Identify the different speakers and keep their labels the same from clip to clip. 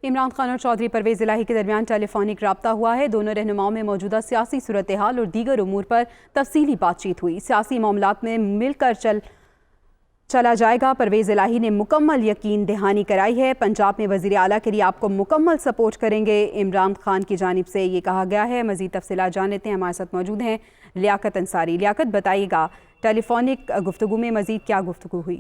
Speaker 1: عمران خان اور چودھری پرویز الہی کے درمیان ٹیلی فونک رابطہ ہوا ہے۔ دونوں رہنماؤں میں موجودہ سیاسی صورتحال اور دیگر امور پر تفصیلی بات چیت ہوئی۔ سیاسی معاملات میں مل کر چلا جائے گا۔ پرویز الہی نے مکمل یقین دہانی کرائی ہے۔ پنجاب میں وزیر اعلیٰ کے لیے آپ کو مکمل سپورٹ کریں گے، عمران خان کی جانب سے یہ کہا گیا ہے۔ مزید تفصیلات جان لیتے ہیں، ہمارے ساتھ موجود ہیں لیاقت انصاری۔ لیاقت، بتائیے گا ٹیلی فونک گفتگو میں مزید کیا گفتگو ہوئی؟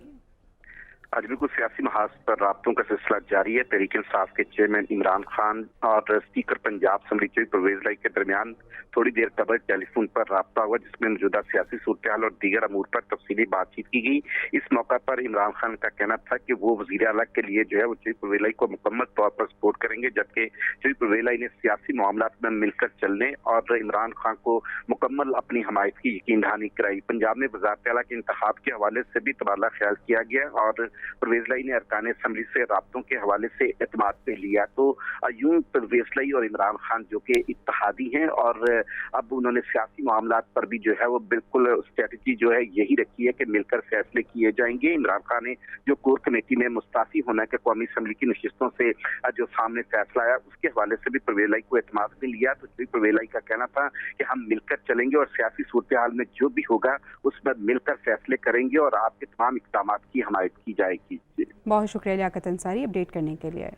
Speaker 2: آج بالکل سیاسی محاذ پر رابطوں کا سلسلہ جاری ہے۔ تحریک انصاف کے چیئرمین عمران خان اور اسپیکر پنجاب اسمبلی کے پرویز الہی کے درمیان تھوڑی دیر قبل ٹیلی فون پر رابطہ ہوا، جس میں موجودہ سیاسی صورتحال اور دیگر امور پر تفصیلی بات چیت کی گئی۔ اس موقع پر عمران خان کا کہنا تھا کہ وہ وزیر اعلیٰ کے لیے جو ہے وہ پرویز الہی کو مکمل طور پر سپورٹ کریں گے، جبکہ پرویز الہی نے سیاسی معاملات میں مل کر چلنے اور عمران خان کو مکمل اپنی حمایت کی یقین دہانی کرائی۔ پنجاب میں وزارت اعلیٰ کے انتخاب کے حوالے سے بھی تبادلہ خیال کیا گیا اور پرویز الہی نے ارکان اسمبلی سے رابطوں کے حوالے سے اعتماد پہ لیا۔ تو یوں پرویز الہی اور عمران خان جو کہ اتحادی ہیں اور اب انہوں نے سیاسی معاملات پر بھی جو ہے وہ بالکل اسٹریٹجی جو ہے یہی رکھی ہے کہ مل کر فیصلے کیے جائیں گے۔ عمران خان نے جو کور کمیٹی میں مستعفی ہونا ہے کہ قومی اسمبلی کی نشستوں سے جو سامنے فیصلہ آیا، اس کے حوالے سے بھی پرویز الہی کو اعتماد میں لیا۔ تو پرویز الہی کا کہنا تھا کہ ہم مل کر چلیں گے اور سیاسی صورتحال میں جو بھی ہوگا اس میں مل کر فیصلے کریں گے اور آپ کے تمام اقدامات کی حمایت کی جائے گی۔
Speaker 1: بہت شکریہ لیاقت انصاری اپڈیٹ کرنے کے لیے۔